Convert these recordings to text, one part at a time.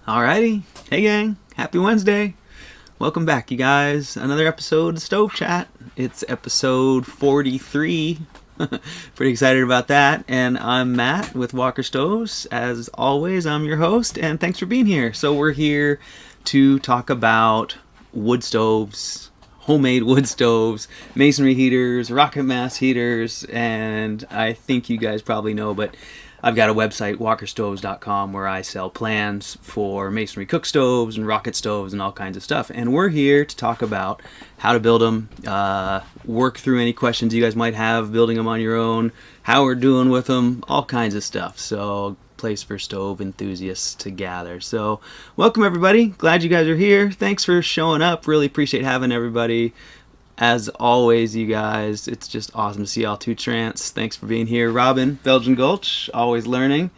Alrighty, hey gang, happy Wednesday. Welcome back, you guys. Another episode of Stove Chat. It's episode 43. Pretty excited about that. And I'm Matt with Walker Stoves. As always, I'm your host, and thanks for being here. So we're here to talk about wood stoves, homemade wood stoves, masonry heaters, rocket mass heaters, and I think you guys probably know, but I've got a website, walkerstoves.com, where I sell plans for masonry cook stoves and rocket stoves and all kinds of stuff. And we're here to talk about how to build them, work through any questions you guys might have building them on your own, how we're doing with them, all kinds of stuff. So, place for stove enthusiasts to gather. So, welcome everybody. Glad you guys are here. Thanks for showing up. Really appreciate having everybody. As always, you guys, it's just awesome to see y'all two trance. Thanks for being here. Robin, Belgian Gulch, always learning.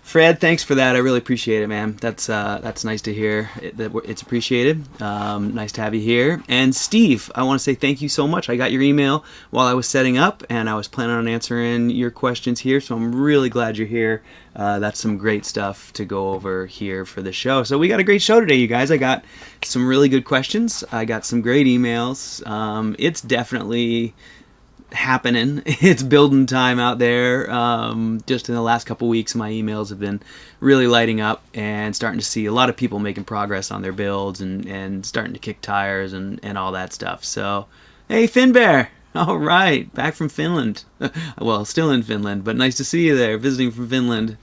Fred, thanks for that. I really appreciate it, man. That's nice to hear. It's appreciated. Nice to have you here. And Steve, I want to say thank you so much. I got your email while I was setting up, and I was planning on answering your questions here, so I'm really glad you're here. That's some great stuff to go over here for the show. So we got a great show today, you guys. I got some really good questions. I got some great emails. It's definitely happening. It's building time out there. Just in the last couple weeks, my emails have been really lighting up and starting to see a lot of people making progress on their builds and starting to kick tires and all that stuff. So, hey, Finbear! All right, back from Finland. Well, still in Finland, but nice to see you there, visiting from Finland,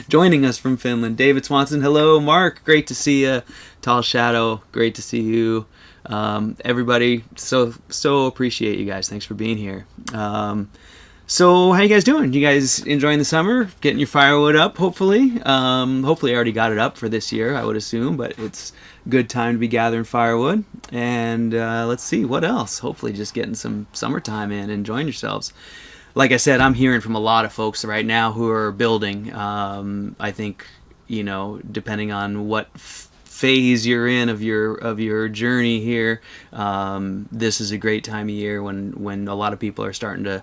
joining us from Finland. David Swanson, hello. Mark, great to see you. Tall Shadow, great to see you. Everybody, so appreciate you guys. Thanks for being here. So how you guys doing? You guys enjoying the summer? Getting your firewood up, hopefully. Hopefully I already got it up for this year, I would assume, but it's good time to be gathering firewood. And let's see, what else? Hopefully just getting some summertime in, enjoying yourselves. Like I said, I'm hearing from a lot of folks right now who are building. I think, depending on what phase you're in of your journey here, this is a great time of year when a lot of people are starting to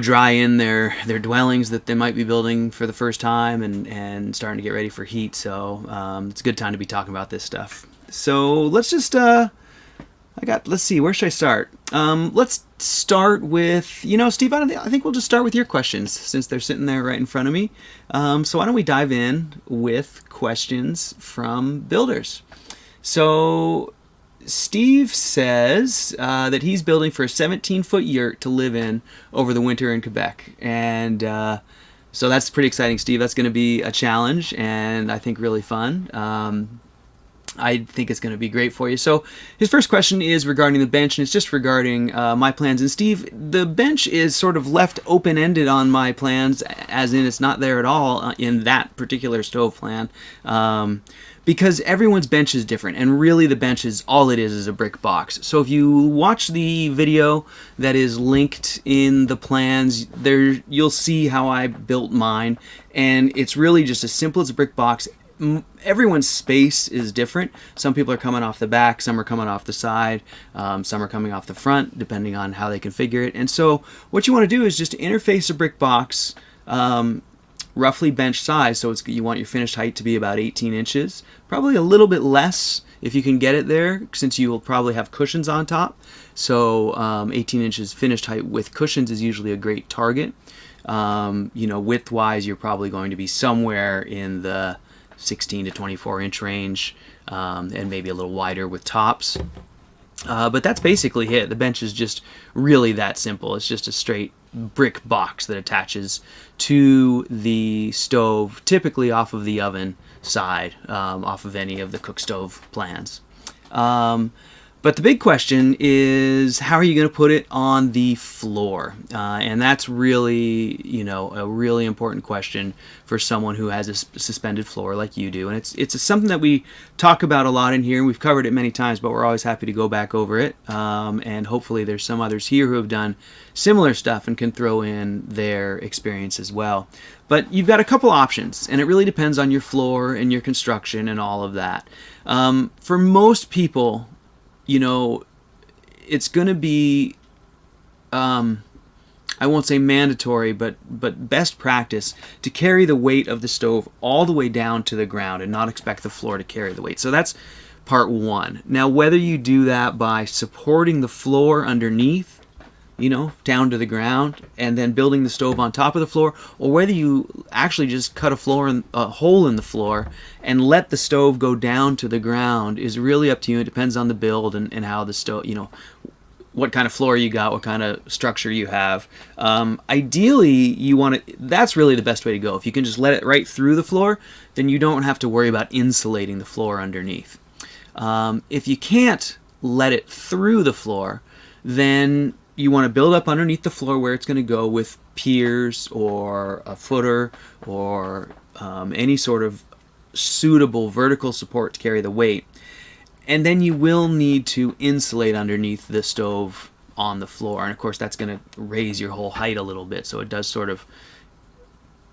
dry in their dwellings that they might be building for the first time and starting to get ready for heat. So it's a good time to be talking about this stuff. So let's just let's see, where should I start? Let's start with, Steve, I think we'll just start with your questions since they're sitting there right in front of me. So why don't we dive in with questions from builders? So Steve says that he's building for a 17-foot yurt to live in over the winter in Quebec. And so that's pretty exciting, Steve. That's going to be a challenge and I think really fun. I think it's going to be great for you. So his first question is regarding the bench, and it's just regarding my plans. And Steve, the bench is sort of left open-ended on my plans, as in it's not there at all in that particular stove plan. Because everyone's bench is different, and really the bench is all it is a brick box. So if you watch the video that is linked in the plans, there you'll see how I built mine, and it's really just as simple as a brick box. Everyone's space is different. Some people are coming off the back, some are coming off the side, some are coming off the front, depending on how they configure it. And so what you want to do is just interface a brick box, roughly bench size, so you want your finished height to be about 18 inches, probably a little bit less if you can get it there, since you will probably have cushions on top. So 18 inches finished height with cushions is usually a great target. Width-wise, you're probably going to be somewhere in the 16 to 24 inch range, and maybe a little wider with tops. But that's basically it. The bench is just really that simple. It's just a straight brick box that attaches to the stove, typically off of the oven side, off of any of the cook stove plans. But the big question is, how are you going to put it on the floor? And that's really, a really important question for someone who has a suspended floor like you do. And it's something that we talk about a lot in here, and we've covered it many times, but we're always happy to go back over it. And hopefully there's some others here who have done similar stuff and can throw in their experience as well. But you've got a couple options, and it really depends on your floor and your construction and all of that. For most people, you know, it's going to be, I won't say mandatory, but best practice to carry the weight of the stove all the way down to the ground and not expect the floor to carry the weight. So that's part one. Now, whether you do that by supporting the floor underneath, down to the ground, and then building the stove on top of the floor, or whether you actually just cut a hole in the floor and let the stove go down to the ground is really up to you. It depends on the build and how the stove, what kind of floor you got, what kind of structure you have. Ideally, that's really the best way to go. If you can just let it right through the floor, then you don't have to worry about insulating the floor underneath. If you can't let it through the floor, then you want to build up underneath the floor where it's going to go with piers or a footer or any sort of suitable vertical support to carry the weight. And then you will need to insulate underneath the stove on the floor. And of course, that's going to raise your whole height a little bit. So it does sort of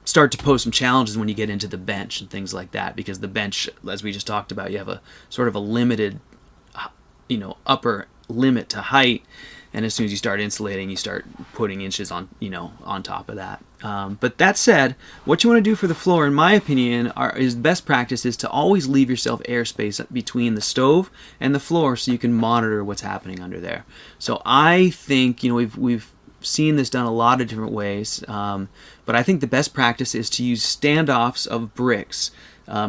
start to pose some challenges when you get into the bench and things like that, because the bench, as we just talked about, you have a sort of a limited, upper limit to height. And as soon as you start insulating, you start putting inches on top of that. But that said, what you want to do for the floor, in my opinion, is best practice is to always leave yourself airspace between the stove and the floor so you can monitor what's happening under there. So I think, we've seen this done a lot of different ways, but I think the best practice is to use standoffs of bricks,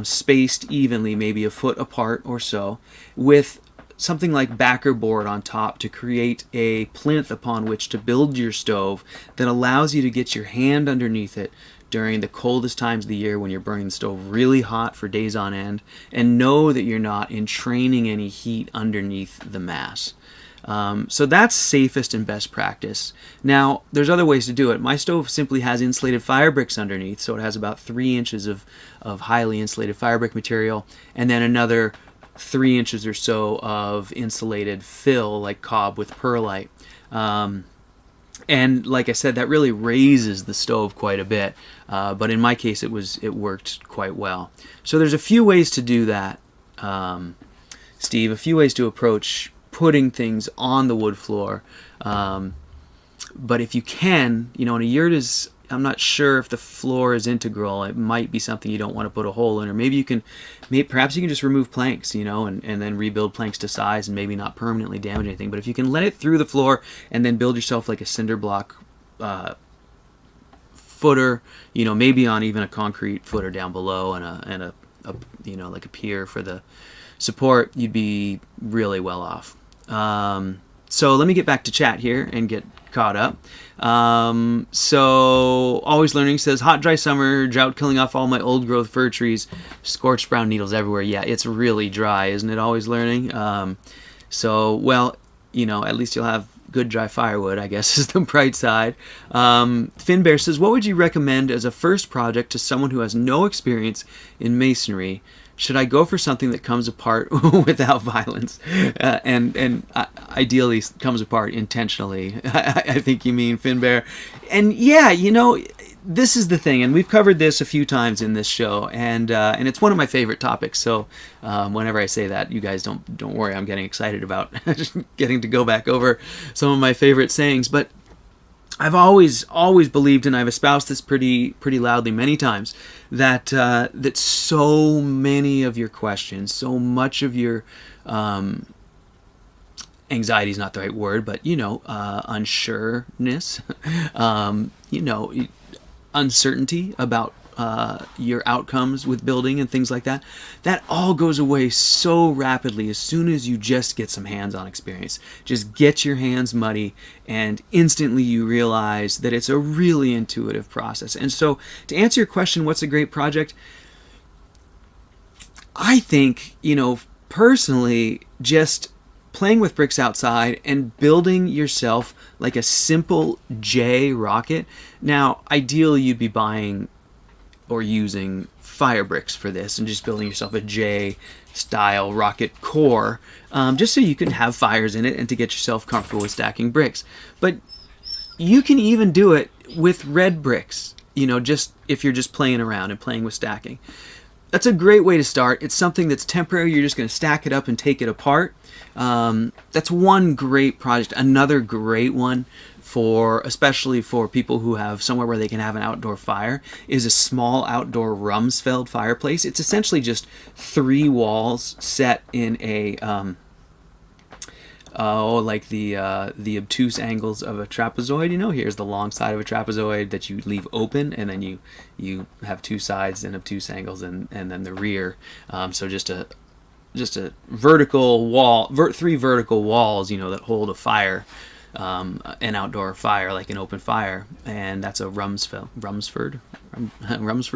spaced evenly, maybe a foot apart or so, with something like backer board on top to create a plinth upon which to build your stove that allows you to get your hand underneath it during the coldest times of the year when you're burning the stove really hot for days on end, and know that you're not entraining any heat underneath the mass. So that's safest and best practice. Now, there's other ways to do it. My stove simply has insulated fire bricks underneath, so it has about 3 inches of highly insulated fire brick material, and then another 3 inches or so of insulated fill, like cob with perlite. And like I said, that really raises the stove quite a bit. But in my case, it worked quite well. So there's a few ways to do that, Steve. A few ways to approach putting things on the wood floor. But if you can, and a yurt is, I'm not sure if the floor is integral. It might be something you don't want to put a hole in, or perhaps you can just remove planks, and then rebuild planks to size and maybe not permanently damage anything. But if you can let it through the floor and then build yourself like a cinder block footer, maybe on even a concrete footer down below and a like a pier for the support, you'd be really well off. So let me get back to chat here and get caught up. So Always Learning says, hot, dry summer, drought killing off all my old growth fir trees, scorched brown needles everywhere. Yeah, it's really dry, isn't it? Always Learning. At least you'll have good dry firewood, I guess, is the bright side. Finn Bear says, what would you recommend as a first project to someone who has no experience in masonry? Should I go for something that comes apart without violence, and ideally comes apart intentionally? I think you mean, Finn Bear. And yeah, this is the thing, and we've covered this a few times in this show, and it's one of my favorite topics. So whenever I say that, you guys don't worry, I'm getting excited about getting to go back over some of my favorite sayings. But I've always believed, and I've espoused this pretty loudly many times, that so many of your questions, so much of your anxiety is not the right word, but unsureness, uncertainty about your outcomes with building and things like that, that all goes away so rapidly as soon as you just get some hands-on experience. Just get your hands muddy, and instantly you realize that it's a really intuitive process. And so to answer your question, what's a great project? I think, personally, just playing with bricks outside and building yourself like a simple J rocket. Now, ideally, you'd be buying or using fire bricks for this and just building yourself a J style rocket core, just so you can have fires in it and to get yourself comfortable with stacking bricks. But you can even do it with red bricks, just if you're just playing around and playing with stacking. That's a great way to start. It's something that's temporary. You're just going to stack it up and take it apart. That's one great project. Another great one, especially for people who have somewhere where they can have an outdoor fire, is a small outdoor Rumsfeld fireplace. It's essentially just 3 walls set in a like the obtuse angles of a trapezoid. Here's the long side of a trapezoid that you leave open, and then you have 2 sides and obtuse angles, and then the rear. So just a vertical wall, 3 vertical walls, that hold a fire, an outdoor fire, like an open fire, and that's a Rumsford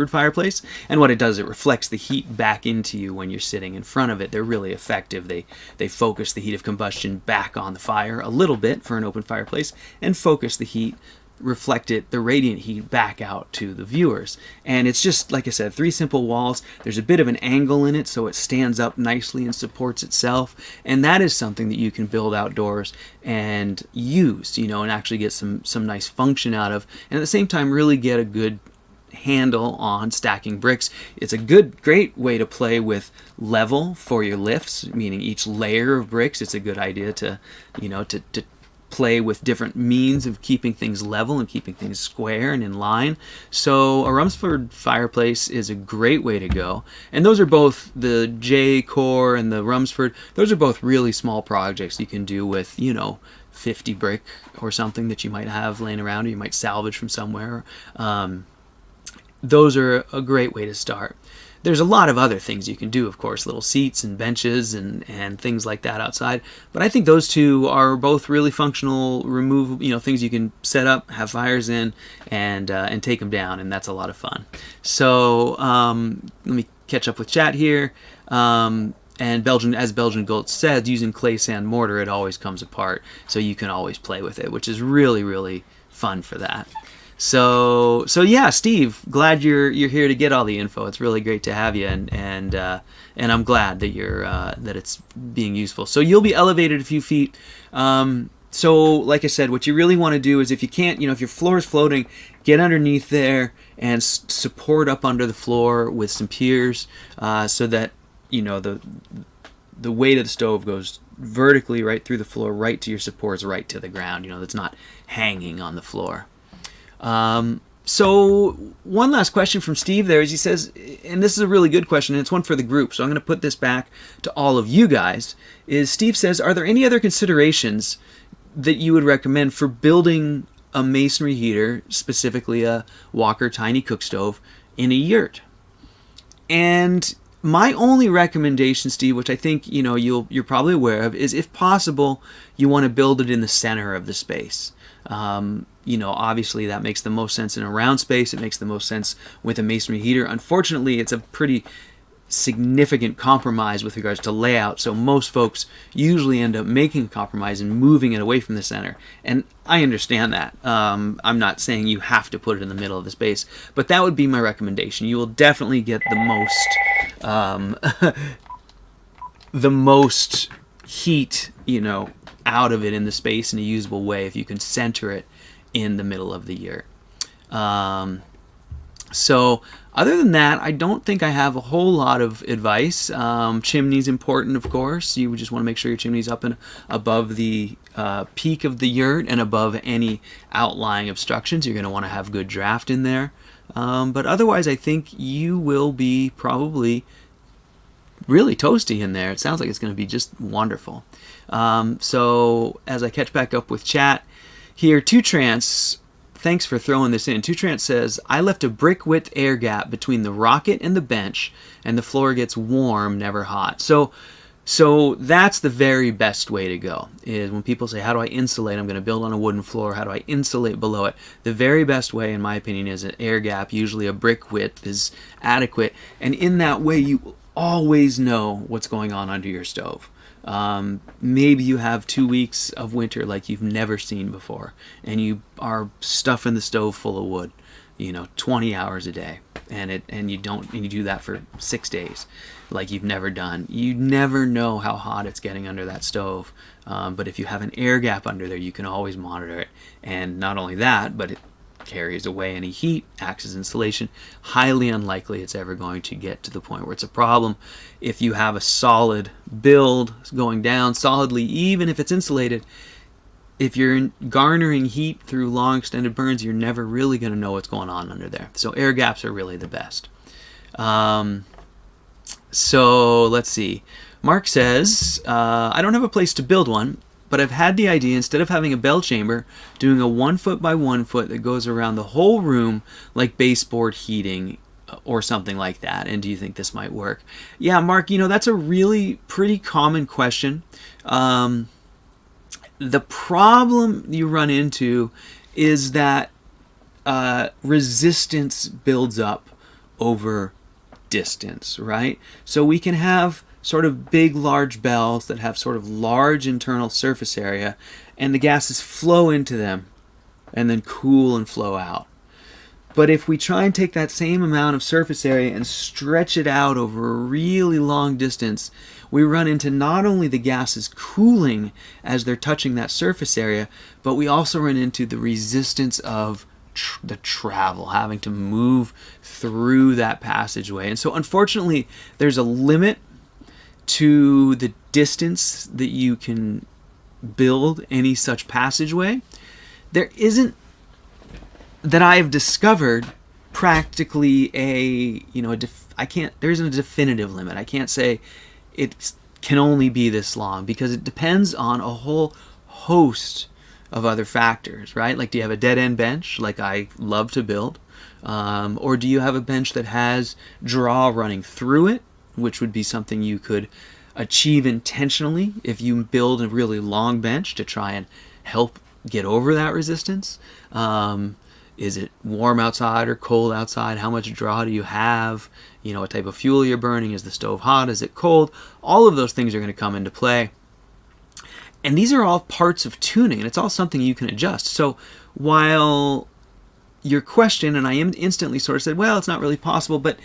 fireplace. And what it does, it reflects the heat back into you when you're sitting in front of it. They're really effective. They focus the heat of combustion back on the fire a little bit for an open fireplace, and focus the heat, the radiant heat back out to the viewers. And it's just, like I said, 3 simple walls. There's a bit of an angle in it, so it stands up nicely and supports itself, and that is something that you can build outdoors and use, and actually get some nice function out of, and at the same time really get a good handle on stacking bricks. It's a great way to play with level for your lifts, meaning each layer of bricks. It's a good idea to play with different means of keeping things level and keeping things square and in line. So a Rumsford fireplace is a great way to go. And those are both, the J-Core and the Rumsford, those are both really small projects you can do with, 50 brick or something that you might have laying around, or you might salvage from somewhere. Those are a great way to start. There's a lot of other things you can do, of course, little seats and benches and things like that outside. But I think those 2 are both really functional, things you can set up, have fires in, and take them down, and that's a lot of fun. So let me catch up with chat here. And as Belgian Gold said, using clay sand mortar, it always comes apart, so you can always play with it, which is really, really fun for that. So yeah, Steve, glad you're here to get all the info. It's really great to have you, and I'm glad that that it's being useful. So you'll be elevated a few feet. So like I said, what you really want to do is, if you can't, if your floor is floating, get underneath there and support up under the floor with some piers, so that the weight of the stove goes vertically right through the floor, right to your supports, right to the ground. That's not hanging on the floor. So one last question from Steve there is, he says, and this is a really good question, and it's one for the group, so I'm going to put this back to all of you guys, is Steve says, are there any other considerations that you would recommend for building a masonry heater, specifically a Walker tiny cook stove, in a yurt? And my only recommendation, Steve, which I think you're probably aware of, is if possible, you want to build it in the center of the space. Obviously that makes the most sense in a round space. It makes the most sense with a masonry heater. Unfortunately, it's a pretty significant compromise with regards to layout, so most folks usually end up making a compromise and moving it away from the center. And I understand that. I'm not saying you have to put it in the middle of the space, but that would be my recommendation. You will definitely get the most heat, out of it in the space in a usable way if you can center it in the middle of the yurt. So other than that, I don't think I have a whole lot of advice. Chimney's important, of course. You just want to make sure your chimney's up and above the peak of the yurt and above any outlying obstructions. You're going to want to have good draft in there. But otherwise, I think you will be probably really toasty in there. It sounds like it's going to be just wonderful. So as I catch back up with chat here, Tutrance, thanks for throwing this in. Tutrance says, I left a brick width air gap between the rocket and the bench, and the floor gets warm, never hot. So that's the very best way to go, is when people say, how do I insulate? I'm going to build on a wooden floor. How do I insulate below it? The very best way, in my opinion, is an air gap. Usually a brick width is adequate. And in that way, you always know what's going on under your stove. Maybe you have 2 weeks of winter like you've never seen before, and you are stuffing the stove full of wood, 20 hours a day, and you do that for 6 days like you've never done. You never know how hot it's getting under that stove, but if you have an air gap under there, you can always monitor it. And not only that, but carries away any heat, acts as insulation. Highly unlikely it's ever going to get to the point where it's a problem. If you have a solid build going down solidly, even if it's insulated, if you're garnering heat through long extended burns, you're never really going to know what's going on under there. So air gaps are really the best. So let's see. Mark says, I don't have a place to build one, but I've had the idea, instead of having a bell chamber, doing a 1 foot by 1 foot that goes around the whole room like baseboard heating or something like that. And do you think this might work? Yeah, Mark, that's a really pretty common question. The problem you run into is that resistance builds up over distance, right? So we can have sort of big, large bells that have sort of large internal surface area, and the gases flow into them and then cool and flow out. But if we try and take that same amount of surface area and stretch it out over a really long distance, we run into not only the gases cooling as they're touching that surface area, but we also run into the resistance of the travel, having to move through that passageway. And so unfortunately, there's a limit to the distance that you can build any such passageway. There isn't, that I've discovered, practically there isn't a definitive limit. I can't say it can only be this long, because it depends on a whole host of other factors, right? Like, do you have a dead end bench like I love to build? Or do you have a bench that has draw running through it, which would be something you could achieve intentionally if you build a really long bench to try and help get over that resistance? Is it warm outside or cold outside? How much draw do you have? What type of fuel you're burning? Is the stove hot? Is it cold? All of those things are going to come into play. And these are all parts of tuning, and it's all something you can adjust. So while your question, and I instantly sort of said, well, it's not really possible, but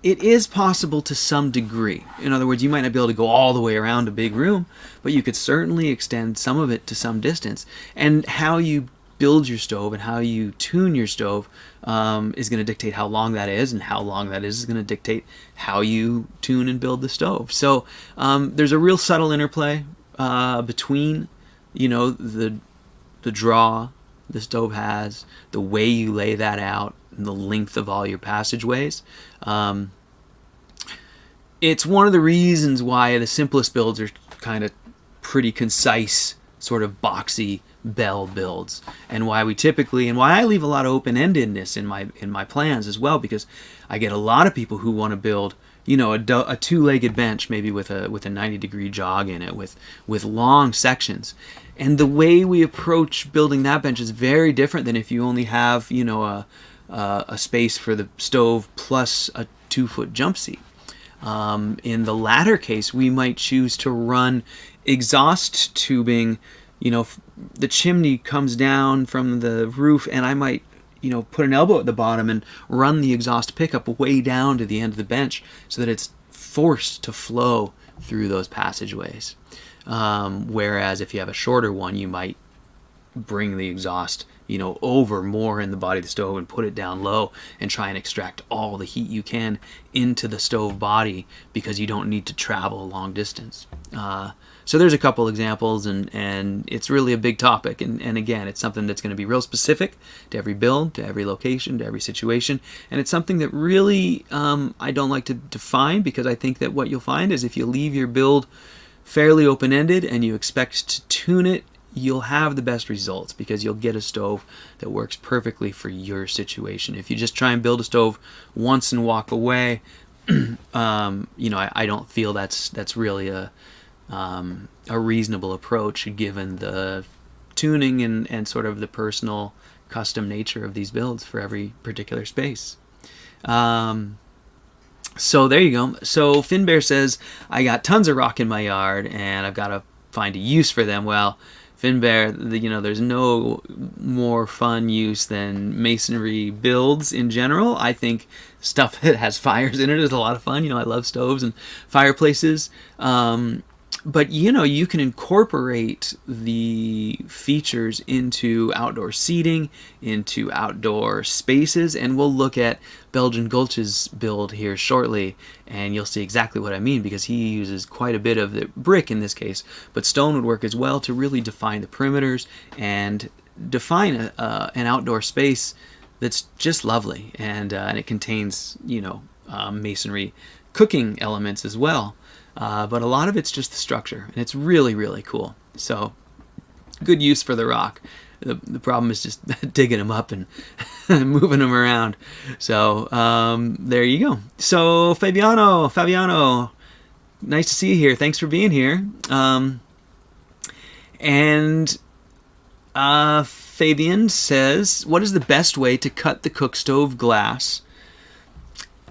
it is possible to some degree. In other words, you might not be able to go all the way around a big room, but you could certainly extend some of it to some distance. And how you build your stove and how you tune your stove is going to dictate how long that is, and how long that is going to dictate how you tune and build the stove. So there's a real subtle interplay between, the draw the stove has, the way you lay that out, and the length of all your passageways. It's one of the reasons why the simplest builds are kind of pretty concise, sort of boxy bell builds, and why we typically, and why I leave a lot of open-endedness in my plans as well, because I get a lot of people who want to build a two-legged bench, maybe with a 90-degree jog in it, with long sections. And the way we approach building that bench is very different than if you only have a space for the stove plus a 2-foot jump seat. In the latter case, we might choose to run exhaust tubing. The chimney comes down from the roof, and I might put an elbow at the bottom and run the exhaust pickup way down to the end of the bench so that it's forced to flow through those passageways. Whereas if you have a shorter one, you might bring the exhaust over more in the body of the stove and put it down low and try and extract all the heat you can into the stove body, because you don't need to travel a long distance. So there's a couple examples, and it's really a big topic. And again, it's something that's going to be real specific to every build, to every location, to every situation. And it's something that really I don't like to define, because I think that what you'll find is if you leave your build fairly open-ended and you expect to tune it, you'll have the best results, because you'll get a stove that works perfectly for your situation. If you just try and build a stove once and walk away, I don't feel that's really a reasonable approach, given the tuning and sort of the personal custom nature of these builds for every particular space. So there you go. So Finbear says, I got tons of rock in my yard and I've got to find a use for them. Well, Finbear, there's no more fun use than masonry builds in general. I think stuff that has fires in it is a lot of fun. I love stoves and fireplaces. but you can incorporate the features into outdoor seating, into outdoor spaces, and we'll look at Belgian Gulch's build here shortly, and you'll see exactly what I mean, because he uses quite a bit of the brick in this case, but stone would work as well to really define the perimeters and define an outdoor space that's just lovely, and it contains masonry cooking elements as well. But a lot of it's just the structure, and it's really, really cool. So, good use for the rock. The problem is just digging them up and moving them around. So, there you go. So, Fabiano, nice to see you here. Thanks for being here. Fabian says, what is the best way to cut the cook stove glass?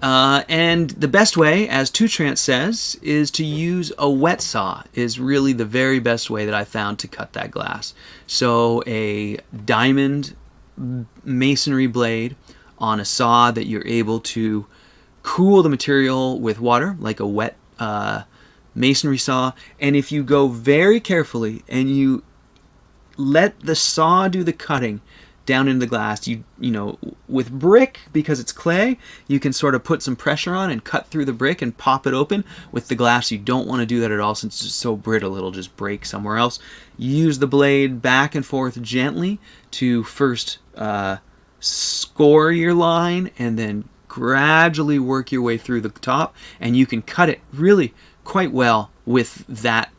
And the best way, as Toutrant says, is to use a wet saw, is really the very best way that I found to cut that glass. So a diamond masonry blade on a saw that you're able to cool the material with water, like a wet masonry saw. And if you go very carefully and you let the saw do the cutting down into the glass, with brick, because it's clay, you can sort of put some pressure on and cut through the brick and pop it open. With the glass, you don't want to do that at all, since it's so brittle it'll just break somewhere else. Use the blade back and forth gently to first score your line, and then gradually work your way through the top, and you can cut it really quite well with that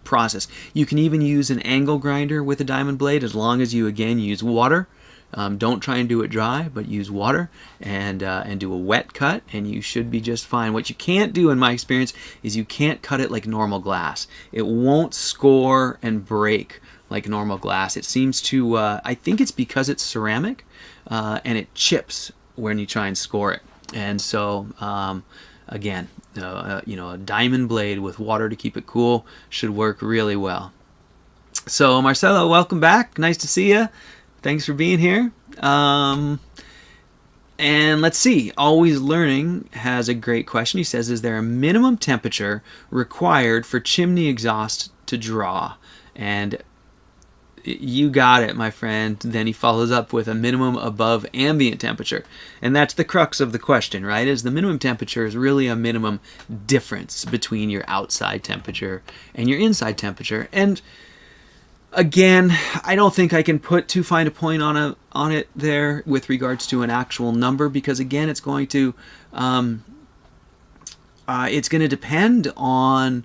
process. You can even use an angle grinder with a diamond blade, as long as you again use water. Don't try and do it dry, but use water and do a wet cut, and you should be just fine. What you can't do, in my experience, is you can't cut it like normal glass. It won't score and break like normal glass. It seems to, I think it's because it's ceramic, and it chips when you try and score it. And so, again, a diamond blade with water to keep it cool should work really well. So Marcelo, welcome back. Nice to see you. Thanks for being here. And let's see. Always Learning has a great question. He says, is there a minimum temperature required for chimney exhaust to draw? And you got it, my friend. Then he follows up with a minimum above ambient temperature. And that's the crux of the question, right? Is the minimum temperature is really a minimum difference between your outside temperature and your inside temperature. And again, I don't think I can put too fine a point on it there with regards to an actual number, because again, it's going to depend on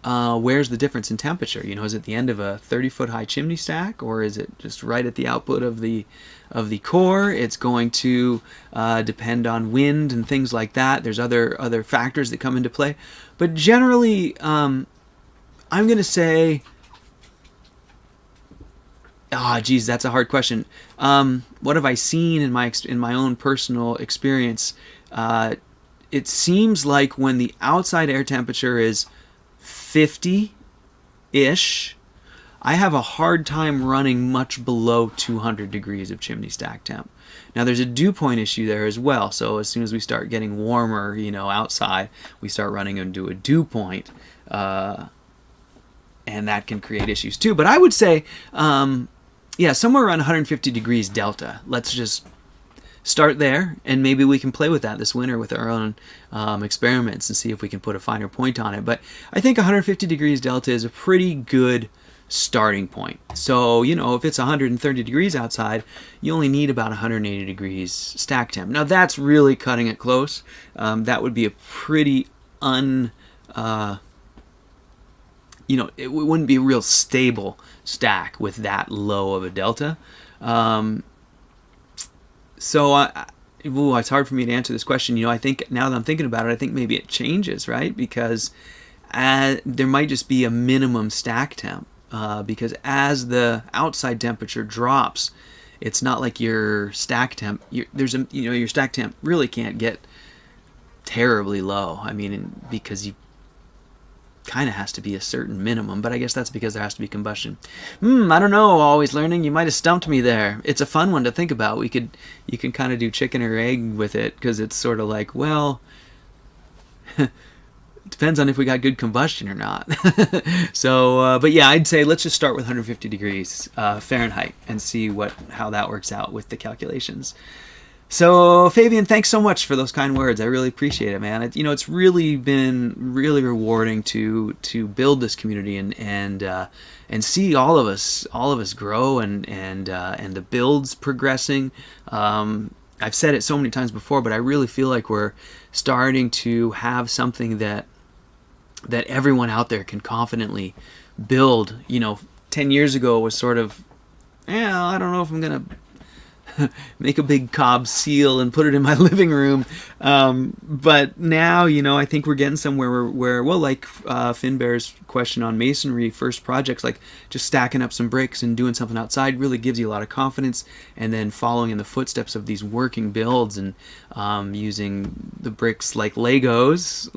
where's the difference in temperature. Is it the end of a 30-foot high chimney stack, or is it just right at the output of the core? It's going to depend on wind and things like that. There's other factors that come into play, but generally, I'm going to say, that's a hard question. What have I seen in my own personal experience? It seems like when the outside air temperature is 50-ish, I have a hard time running much below 200 degrees of chimney stack temp. Now there's a dew point issue there as well, so as soon as we start getting warmer, outside, we start running into a dew point, and that can create issues too. But I would say, somewhere around 150 degrees delta. Let's just start there, and maybe we can play with that this winter with our own experiments and see if we can put a finer point on it. But I think 150 degrees delta is a pretty good starting point. So, if it's 130 degrees outside, you only need about 180 degrees stack temp. Now, that's really cutting it close. That would be a pretty it wouldn't be a real stable stack with that low of a delta. So it's hard for me to answer this question. I think now that I'm thinking about it, I think maybe it changes, right? Because there might just be a minimum stack temp. Because as the outside temperature drops, it's not like your stack temp. Your stack temp really can't get terribly low. I mean, because you kind of has to be a certain minimum, but I guess that's because there has to be combustion. I don't know. Always Learning. You might have stumped me there. It's a fun one to think about. You can kind of do chicken or egg with it, because it's sort of like, well, Depends on if we got good combustion or not. So, but yeah, I'd say let's just start with 150 degrees Fahrenheit and see how that works out with the calculations. So, Fabian, thanks so much for those kind words. I really appreciate it, man. It's really been really rewarding to build this community and see all of us grow and the builds progressing. I've said it so many times before, but I really feel like we're starting to have something that everyone out there can confidently build. 10 years ago was sort of, I don't know if I'm gonna make a big cob seal and put it in my living room. But now, I think we're getting somewhere where like Finbear's question on masonry first projects, like just stacking up some bricks and doing something outside really gives you a lot of confidence. And then following in the footsteps of these working builds and using the bricks like Legos,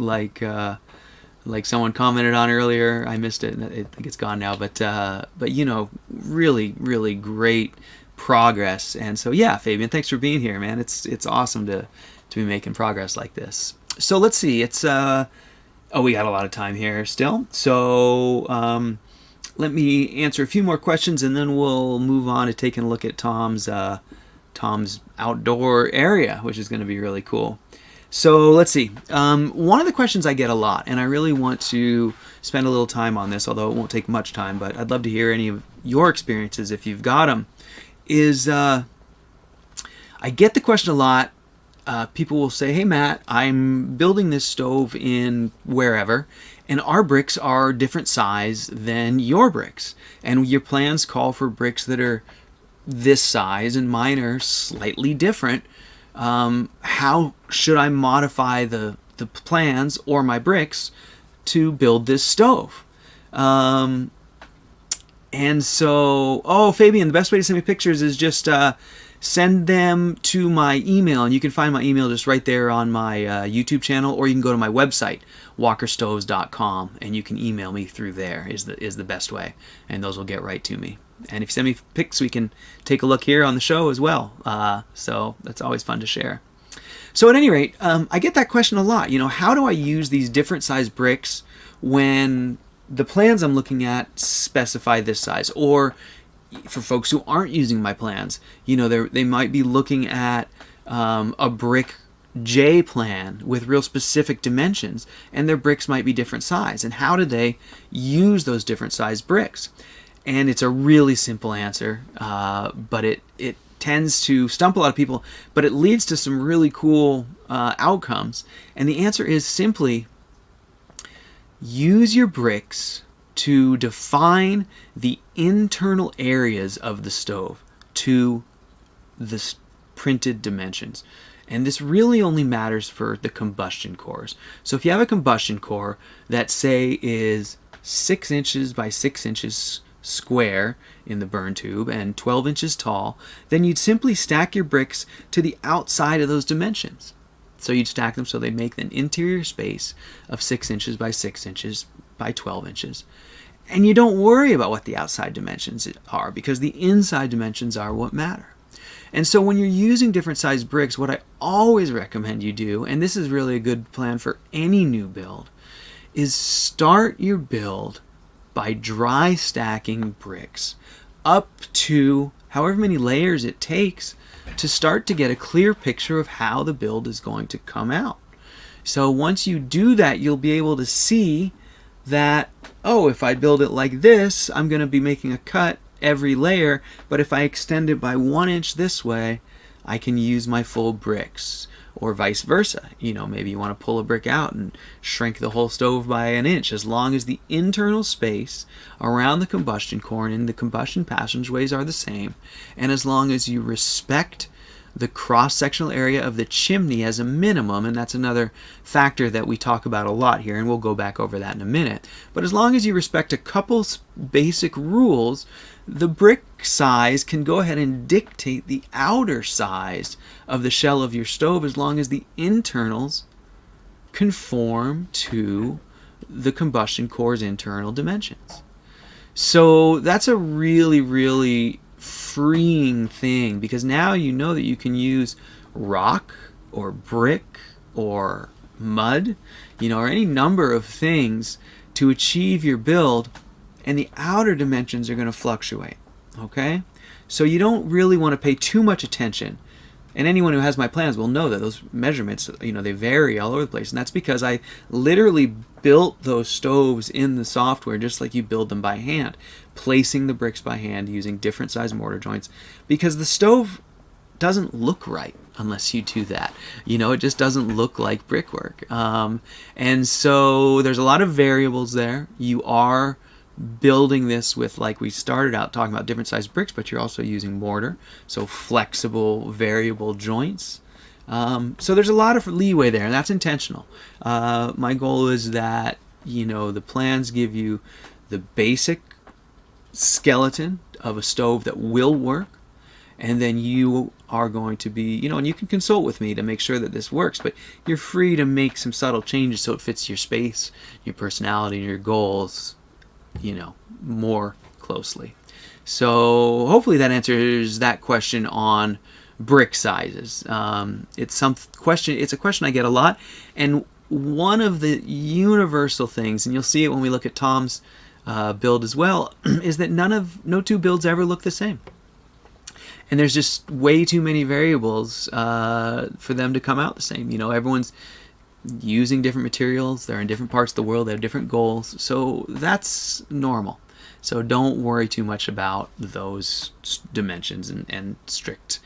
like someone commented on earlier. I missed it. I think it's gone now. But really, really great progress. And so yeah, Fabian, thanks for being here, man. It's awesome to be making progress like this. So let's see, it's we got a lot of time here still, so let me answer a few more questions and then we'll move on to taking a look at Tom's outdoor area, which is going to be really cool. So let's see, one of the questions I get a lot, and I really want to spend a little time on this, although it won't take much time, but I'd love to hear any of your experiences if you've got them, is I get the question a lot. People will say, hey Matt, I'm building this stove in wherever, and our bricks are different size than your bricks, and your plans call for bricks that are this size and mine are slightly different. How should I modify the plans or my bricks to build this stove? And so, Fabian, the best way to send me pictures is just send them to my email, and you can find my email just right there on my YouTube channel, or you can go to my website, walkerstoves.com, and you can email me through there is the best way, and those will get right to me. And if you send me pics, we can take a look here on the show as well. So that's always fun to share. So at any rate, I get that question a lot. How do I use these different size bricks when the plans I'm looking at specify this size? Or for folks who aren't using my plans, they might be looking at a brick J plan with real specific dimensions, and their bricks might be different size. And how do they use those different size bricks? And it's a really simple answer, but it tends to stump a lot of people, but it leads to some really cool outcomes. And the answer is simply use your bricks to define the internal areas of the stove to the printed dimensions. And this really only matters for the combustion cores. So if you have a combustion core that, say, is 6 inches by 6 inches square in the burn tube and 12 inches tall, then you'd simply stack your bricks to the outside of those dimensions. So you'd stack them so they make an interior space of 6 inches by 6 inches by 12 inches. And you don't worry about what the outside dimensions are, because the inside dimensions are what matter. And so when you're using different size bricks, what I always recommend you do, and this is really a good plan for any new build, is start your build by dry stacking bricks up to however many layers it takes to start to get a clear picture of how the build is going to come out. So once you do that, you'll be able to see that, if I build it like this, I'm going to be making a cut every layer, but if I extend it by 1 inch this way, I can use my full bricks, or vice versa. Maybe you want to pull a brick out and shrink the whole stove by 1 inch, as long as the internal space around the combustion core and the combustion passageways are the same, and as long as you respect the cross-sectional area of the chimney as a minimum, and that's another factor that we talk about a lot here, and we'll go back over that in a minute. But as long as you respect a couple basic rules, the brick size can go ahead and dictate the outer size of the shell of your stove, as long as the internals conform to the combustion core's internal dimensions. So that's a really, really freeing thing, because now you know that you can use rock or brick or mud. or any number of things to achieve your build, and the outer dimensions are going to fluctuate. Okay? So you don't really want to pay too much attention. And anyone who has my plans will know that those measurements, they vary all over the place. And that's because I literally built those stoves in the software just like you build them by hand, placing the bricks by hand using different size mortar joints, because the stove doesn't look right unless you do that. It just doesn't look like brickwork. And so there's a lot of variables there. You are building this with, like we started out talking about, different size bricks, but you're also using mortar, so flexible, variable joints. So there's a lot of leeway there, and that's intentional. My goal is that, the plans give you the basic skeleton of a stove that will work, and then you are going to be, and you can consult with me to make sure that this works, but you're free to make some subtle changes so it fits your space, your personality, and your goals, more closely. So hopefully that answers that question on brick sizes. It's a question I get a lot, and one of the universal things, and you'll see it when we look at Tom's build as well, is that no two builds ever look the same. And there's just way too many variables for them to come out the same. Everyone's using different materials. They're in different parts of the world. They have different goals. So that's normal. So don't worry too much about those dimensions and strict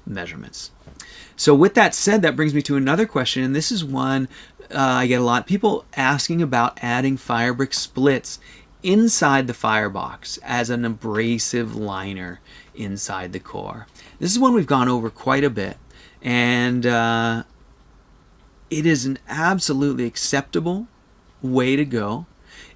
measurements. So with that said, that brings me to another question. And this is one I get a lot. People asking about adding fire brick splits inside the firebox as an abrasive liner inside the core. This is one we've gone over quite a bit, and it is an absolutely acceptable way to go.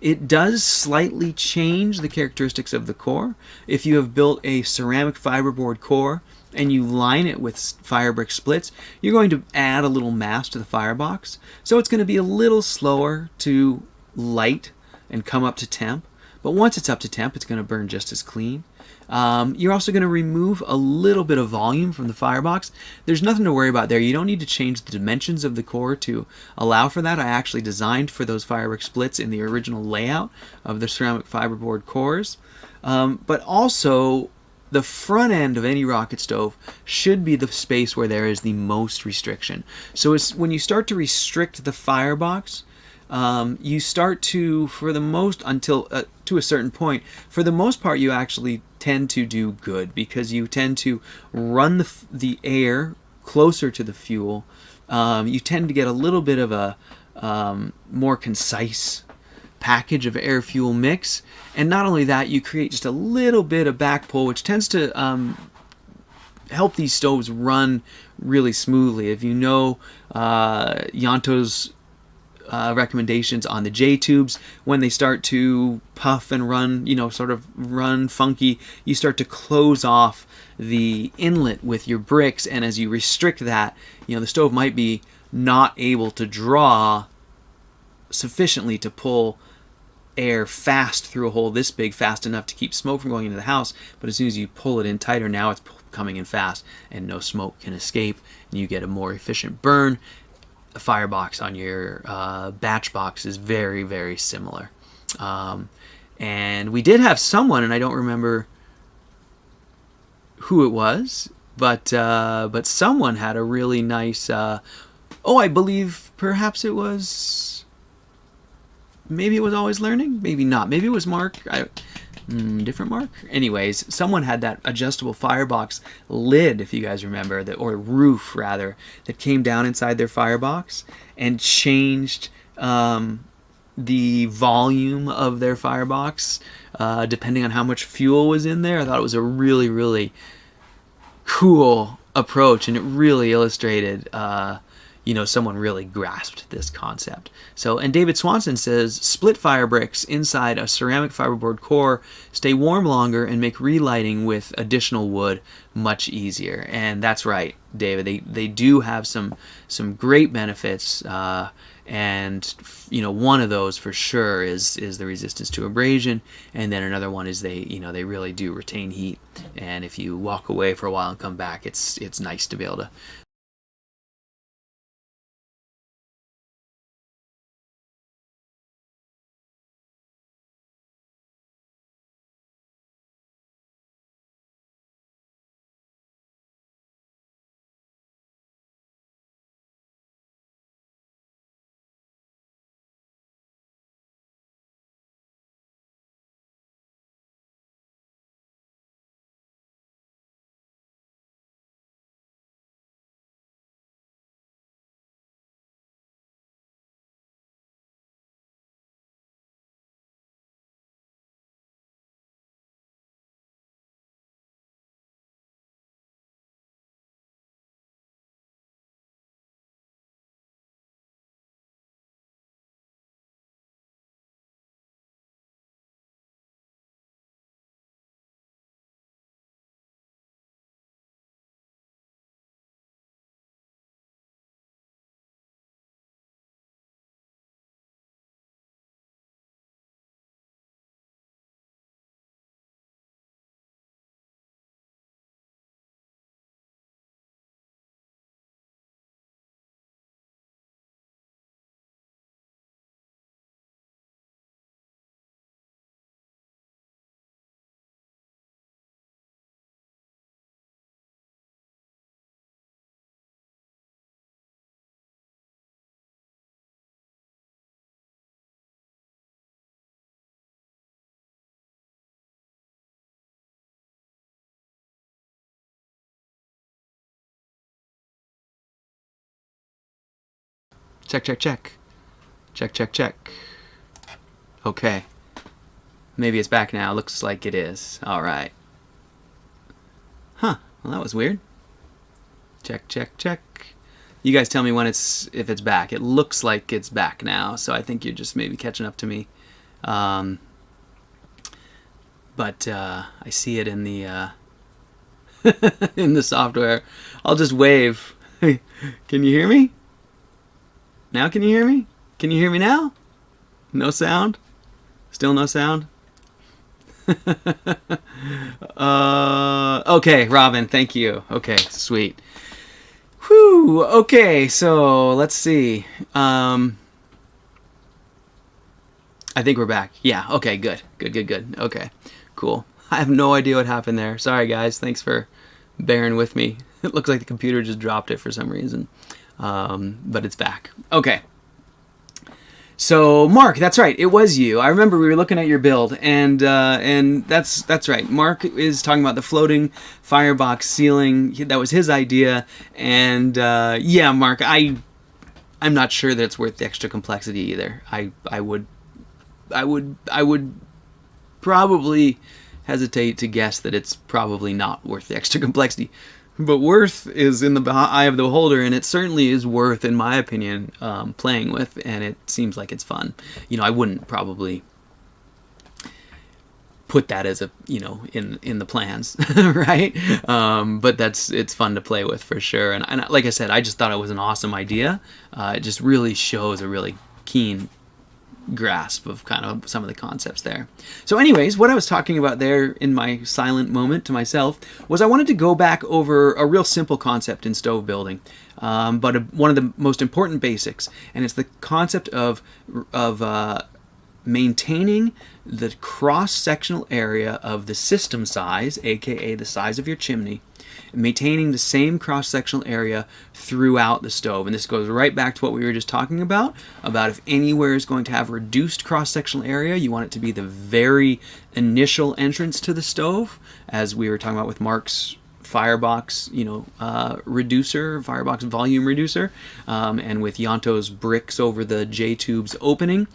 It does slightly change the characteristics of the core. If you have built a ceramic fiberboard core and you line it with fire brick splits, you're going to add a little mass to the firebox. So it's going to be a little slower to light and come up to temp. But once it's up to temp, it's going to burn just as clean. You're also going to remove a little bit of volume from the firebox. There's nothing to worry about there. You don't need to change the dimensions of the core to allow for that. I actually designed for those fire brick splits in the original layout of the ceramic fiberboard cores. But also, the front end of any rocket stove should be the space where there is the most restriction. So when you start to restrict the firebox, you start to, for the most, until to a certain point, for the most part, you actually tend to do good, because you tend to run the air closer to the fuel. You tend to get a little bit of a more concise package of air-fuel mix, and not only that, you create just a little bit of back pull, which tends to help these stoves run really smoothly. If you know Yanto's recommendations on the J tubes, when they start to puff and run, sort of run funky, you start to close off the inlet with your bricks, and as you restrict that, the stove might be not able to draw sufficiently to pull air fast through a hole this big, fast enough to keep smoke from going into the house. But as soon as you pull it in tighter, now it's coming in fast and no smoke can escape, and you get a more efficient burn. A firebox on your batch box is very, very similar. And we did have someone, and I don't remember who it was, but someone had a really nice, I believe perhaps it was, maybe it was Always Learning, maybe not, maybe it was Mark, different Mark? Anyways, someone had that adjustable firebox lid, if you guys remember, or roof rather, that came down inside their firebox and changed the volume of their firebox depending on how much fuel was in there. I thought it was a really, really cool approach, and it really illustrated someone really grasped this concept. So, and David Swanson says, split fire bricks inside a ceramic fiberboard core stay warm longer and make relighting with additional wood much easier. And that's right, David. They do have some great benefits, and one of those for sure is the resistance to abrasion, and then another one is they really do retain heat. And if you walk away for a while and come back, it's nice to be able to Check, check, check. Check, check, check. Okay. Maybe it's back now. Looks like it is. All right. Huh. Well, that was weird. Check, check, check. You guys tell me when if it's back. It looks like it's back now, so I think you're just maybe catching up to me. But I see it in the in the software. I'll just wave. Can you hear me? Now can you hear me? Can you hear me now? No sound? Still no sound? Okay, Robin, thank you. Okay, sweet. Whew, okay, so let's see. I think we're back. Yeah, okay, good. Good. Okay, cool. I have no idea what happened there. Sorry, guys. Thanks for bearing with me. It looks like the computer just dropped it for some reason. But it's back. Okay. So, Mark, that's right. It was you. I remember we were looking at your build, and that's right. Mark is talking about the floating firebox ceiling. That was his idea, and yeah, Mark, I'm not sure that it's worth the extra complexity either. I would probably hesitate to guess that it's probably not worth the extra complexity. But worth is in the eye of the beholder, and it certainly is worth, in my opinion, playing with, and it seems like it's fun. You know, I wouldn't probably put that as a, you know, in the plans, right? But it's fun to play with for sure. And like I said, I just thought it was an awesome idea. It just really shows a really keen grasp of kind of some of the concepts there. So anyways, what I was talking about there in my silent moment to myself was I wanted to go back over a real simple concept in stove building, but one of the most important basics, and it's the concept of maintaining the cross-sectional area of the system size, aka the size of your chimney, maintaining the same cross-sectional area throughout the stove. And this goes right back to what we were just talking about if anywhere is going to have reduced cross-sectional area, you want it to be the very initial entrance to the stove, as we were talking about with Mark's firebox, firebox volume reducer, and with Yonto's bricks over the J-tubes opening.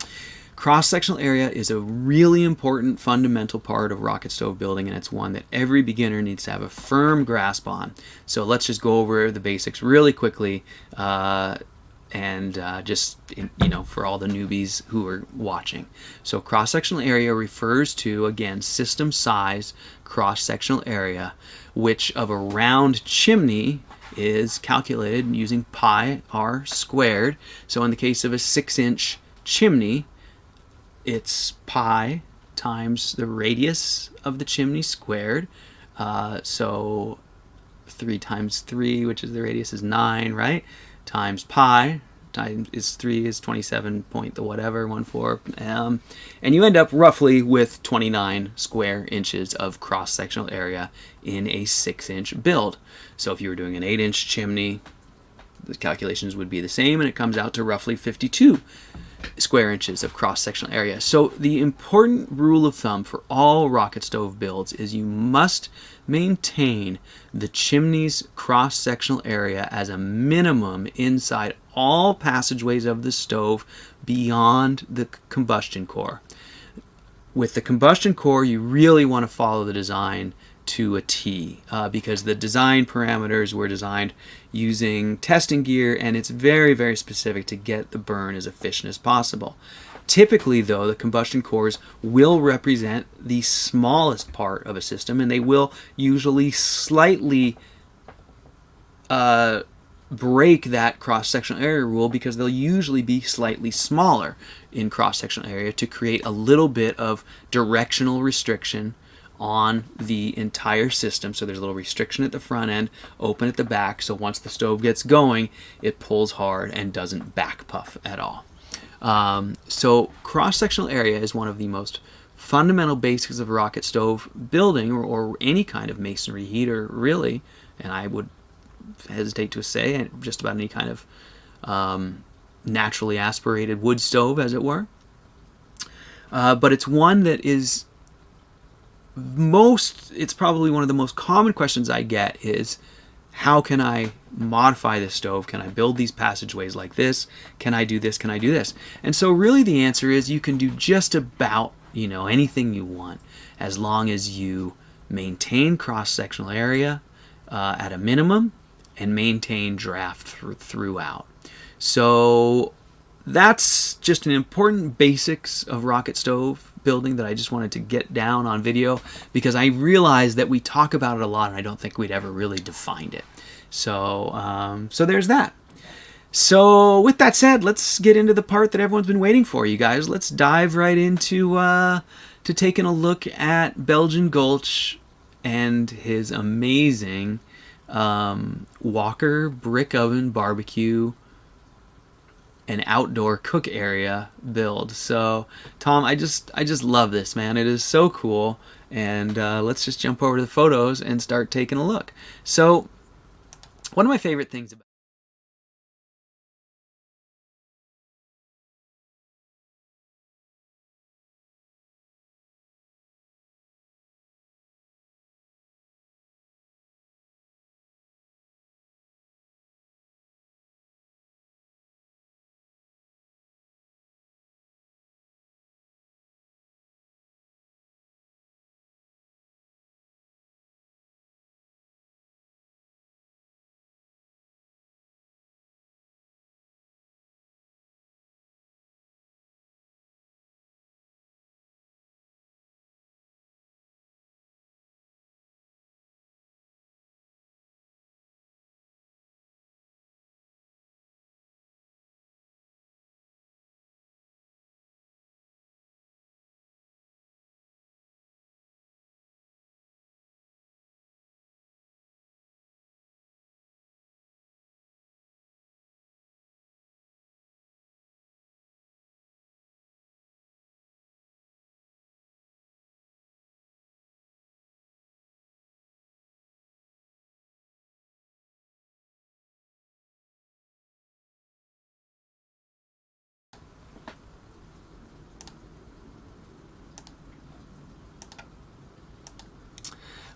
Cross-sectional area is a really important fundamental part of rocket stove building, and it's one that every beginner needs to have a firm grasp on. So let's just go over the basics really quickly, and for all the newbies who are watching. So cross-sectional area refers to, again, system size cross-sectional area, which of a round chimney is calculated using pi r squared. So in the case of a 6-inch chimney, it's pi times the radius of the chimney squared. So 3 times 3, which is the radius, is 9, right? Times pi times 3 is 27 point the whatever, 14. And you end up roughly with 29 square inches of cross-sectional area in a 6-inch build. So if you were doing an 8-inch chimney, the calculations would be the same, and it comes out to roughly 52 square inches of cross-sectional area. So the important rule of thumb for all rocket stove builds is you must maintain the chimney's cross-sectional area as a minimum inside all passageways of the stove beyond the combustion core. With the combustion core, you really want to follow the design to a T, because the design parameters were designed using testing gear, and it's very, very specific to get the burn as efficient as possible. Typically, though, the combustion cores will represent the smallest part of a system, and they will usually slightly break that cross-sectional area rule, because they'll usually be slightly smaller in cross-sectional area to create a little bit of directional restriction on the entire system. So there's a little restriction at the front end, open at the back, so once the stove gets going, it pulls hard and doesn't back puff at all. So cross-sectional area is one of the most fundamental basics of rocket stove building, or any kind of masonry heater, really, and I would hesitate to say just about any kind of naturally aspirated wood stove, as it were. But it's one that is it's probably one of the most common questions I get is, how can I modify this stove? Can I build these passageways like this? Can I do this? Can I do this? And so really the answer is you can do just about, anything you want, as long as you maintain cross-sectional area at a minimum and maintain draft throughout. So that's just an important basics of rocket stove building that I just wanted to get down on video, because I realized that we talk about it a lot and I don't think we'd ever really defined it. So there's that. So with that said, let's get into the part that everyone's been waiting for, you guys. Let's dive right into to taking a look at Belgian Gulch and his amazing Walker brick oven barbecue and outdoor cook area build. So Tom, I just love this, man. It is so cool. And let's just jump over to the photos and start taking a look. So one of my favorite things about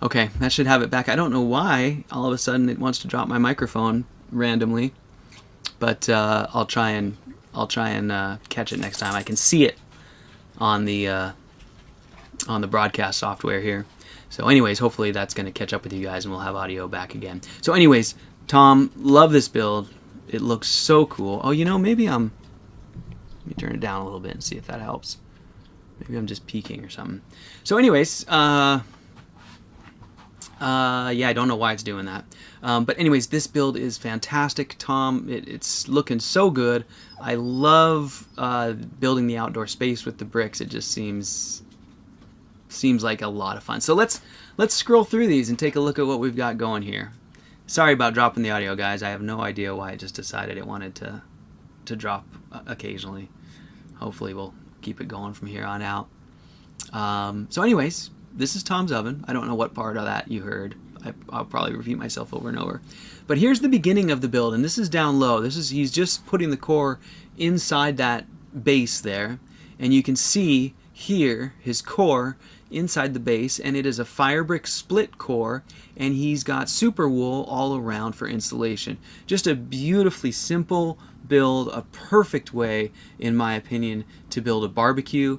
Okay, that should have it back. I don't know why all of a sudden it wants to drop my microphone randomly, but I'll try and catch it next time. I can see it on the broadcast software here. So anyways, hopefully that's going to catch up with you guys and we'll have audio back again. So anyways, Tom, love this build. It looks so cool. Oh, maybe let me turn it down a little bit and see if that helps. Maybe I'm just peeking or something. So anyways, yeah, I don't know why it's doing that. But anyways, this build is fantastic, Tom. It's looking so good. I love building the outdoor space with the bricks. It just seems like a lot of fun. So let's scroll through these and take a look at what we've got going here. Sorry about dropping the audio, guys. I have no idea why it just decided it wanted to drop occasionally. Hopefully we'll keep it going from here on out. So anyways, this is Tom's oven. I don't know what part of that you heard. I'll probably repeat myself over and over. But here's the beginning of the build, and this is down low. He's just putting the core inside that base there, and you can see here his core inside the base, and it is a firebrick split core, and he's got super wool all around for installation. Just a beautifully simple build, a perfect way, in my opinion, to build a barbecue.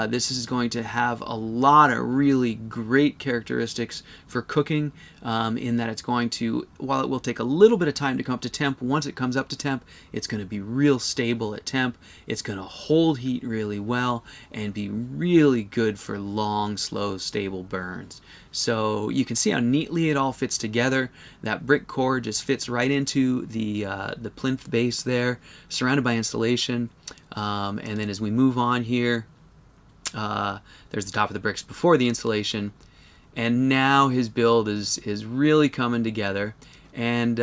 This is going to have a lot of really great characteristics for cooking, in that it's going to, while it will take a little bit of time to come up to temp, once it comes up to temp, it's going to be real stable at temp. It's going to hold heat really well and be really good for long, slow, stable burns. So you can see how neatly it all fits together. That brick core just fits right into the plinth base there, surrounded by installation. And then as we move on here, there's the top of the bricks before the installation, and now his build is really coming together. And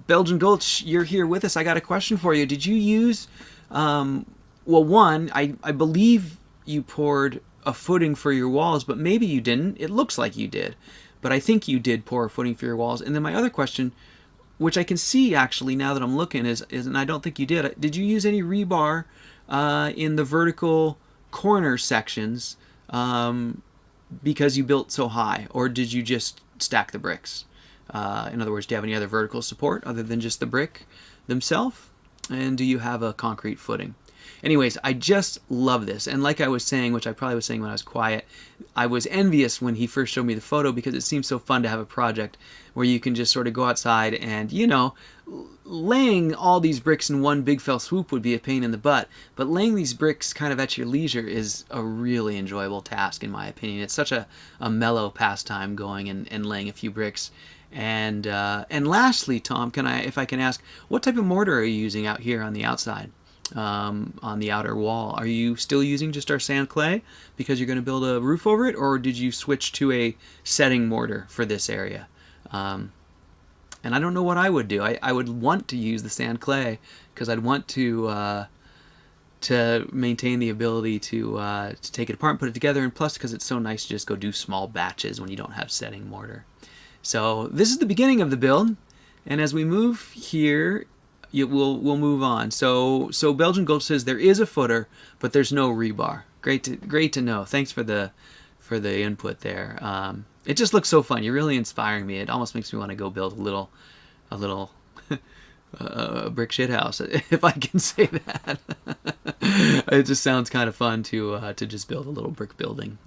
Belgian Gulch, you're here with us. I got a question for you. Did you use, well, one, I believe you poured a footing for your walls, but maybe you didn't. It looks like you did, but I think you did pour a footing for your walls. And then my other question, which I can see actually now that I'm looking, is and I don't think you did you use any rebar in the vertical corner sections because you built so high, or did you just stack the bricks? In other words, do you have any other vertical support other than just the brick themselves? And do you have a concrete footing? Anyways, I just love this. And like I was saying, which I probably was saying when I was quiet, I was envious when he first showed me the photo because it seems so fun to have a project where you can just sort of go outside and, you know, laying all these bricks in one big fell swoop would be a pain in the butt. But laying these bricks kind of at your leisure is a really enjoyable task, in my opinion. It's such a mellow pastime going and laying a few bricks. And lastly, Tom, if I can ask, what type of mortar are you using out here on the outside? On the outer wall, are you still using just our sand clay because you're going to build a roof over it, or did you switch to a setting mortar for this area? And I don't know what I would do. I would want to use the sand clay because I'd want to maintain the ability to take it apart and put it together, and plus because it's so nice to just go do small batches when you don't have setting mortar. So this is the beginning of the build, and as we move here, we'll move on. So Belgian Gulch says there is a footer, but there's no rebar. Great to know. Thanks for the input there. It just looks so fun. You're really inspiring me. It almost makes me want to go build a little brick shit house, if I can say that. It just sounds kind of fun to just build a little brick building.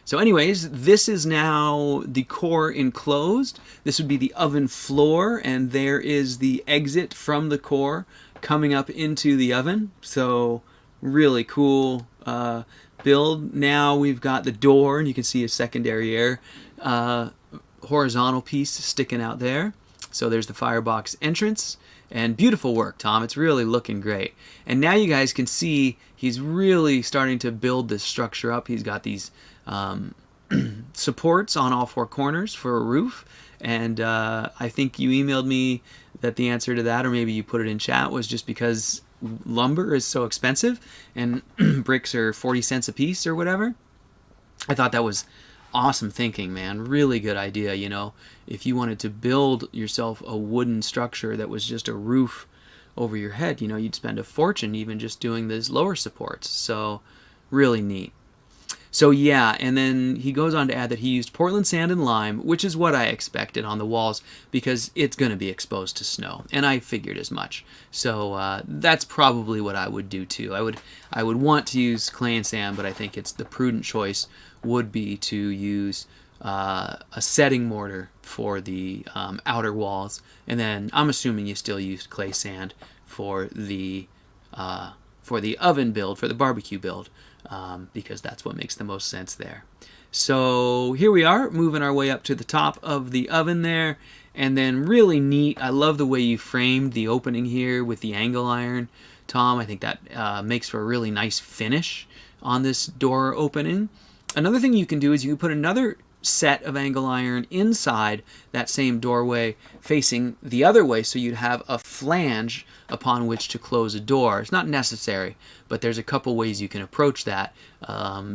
So anyways, this is now the core enclosed. This would be the oven floor, and there is the exit from the core coming up into the oven. So really cool build. Now we've got the door, and you can see a secondary air horizontal piece sticking out there. So there's the firebox entrance, and beautiful work, Tom. It's really looking great. And now you guys can see he's really starting to build this structure up. He's got these supports on all four corners for a roof, and I think you emailed me that the answer to that, or maybe you put it in chat, was just because lumber is so expensive and bricks are 40 cents a piece or whatever. I thought that was awesome thinking, man. Really good idea. You know, if you wanted to build yourself a wooden structure that was just a roof over your head, you know, you'd spend a fortune even just doing those lower supports. So really neat. So yeah, and then he goes on to add that he used Portland sand and lime, which is what I expected on the walls because it's going to be exposed to snow, and I figured as much. So that's probably what I would do too. I would want to use clay and sand, but I think it's the prudent choice would be to use a setting mortar for the outer walls, and then I'm assuming you still used clay sand for the oven build, for the barbecue build. Because that's what makes the most sense there. So here we are, moving our way up to the top of the oven there, and then really neat. I love the way you framed the opening here with the angle iron, Tom. I think that makes for a really nice finish on this door opening. Another thing you can do is you can put another set of angle iron inside that same doorway facing the other way, so you'd have a flange upon which to close a door. It's not necessary, but there's a couple ways you can approach that.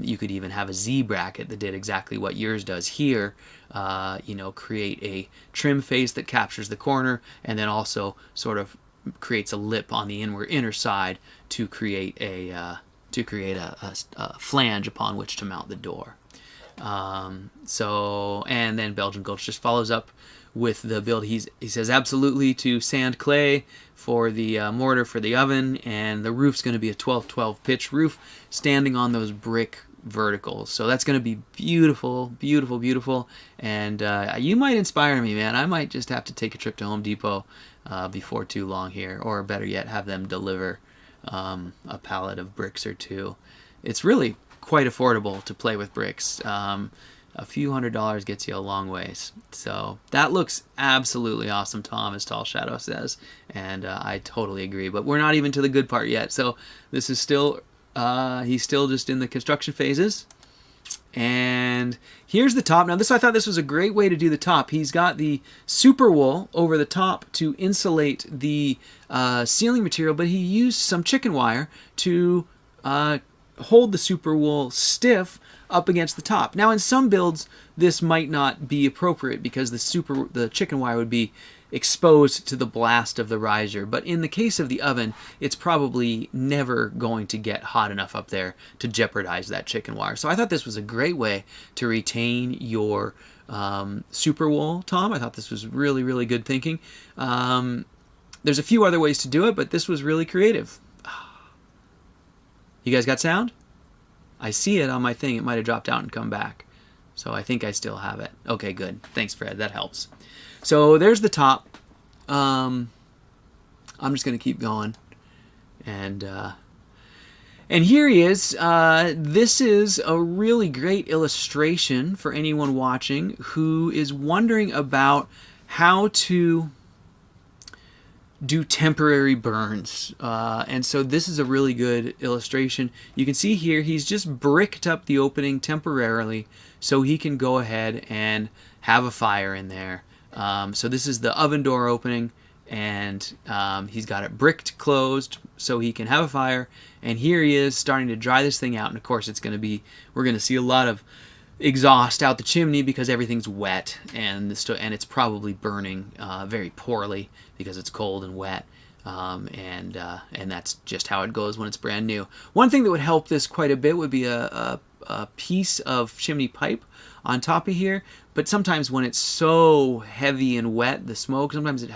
You could even have a Z bracket that did exactly what yours does here. You know, create a trim face that captures the corner, and then also sort of creates a lip on the inner side to create a flange upon which to mount the door. And then Belgian Gulch just follows up with the build. He says absolutely to sand clay for the mortar for the oven, and the roof's going to be a 12-12 pitch roof standing on those brick verticals. So that's going to be beautiful, beautiful, beautiful. And you might inspire me, man. I might just have to take a trip to Home Depot before too long here, or better yet, have them deliver a pallet of bricks or two. It's really quite affordable to play with bricks. A few $100s gets you a long ways. So that looks absolutely awesome, Tom, as Tall Shadow says, and I totally agree. But we're not even to the good part yet. So this is still he's still just in the construction phases. And here's the top. Now I thought this was a great way to do the top. He's got the super wool over the top to insulate the ceiling material, but he used some chicken wire to hold the super wool stiff up against the top. Now in some builds this might not be appropriate because the chicken wire would be exposed to the blast of the riser, but in the case of the oven it's probably never going to get hot enough up there to jeopardize that chicken wire. So I thought this was a great way to retain your super wool, Tom. I thought this was really, really good thinking. There's a few other ways to do it, but this was really creative. You guys got sound? I see it on my thing. It might have dropped out and come back. So I think I still have it. Okay, good. Thanks, Fred. That helps. So there's the top. I'm just going to keep going. And here he is. This is a really great illustration for anyone watching who is wondering about how to do temporary burns. And so this is a really good illustration. You can see here he's just bricked up the opening temporarily so he can go ahead and have a fire in there. So this is the oven door opening, and he's got it bricked closed so he can have a fire. And here he is starting to dry this thing out, and of course it's going to be, we're going to see a lot of exhaust out the chimney because everything's wet, and it's probably burning very poorly because it's cold and wet, and that's just how it goes when it's brand new. One thing that would help this quite a bit would be a piece of chimney pipe on top of here, but sometimes when it's so heavy and wet, the smoke, sometimes it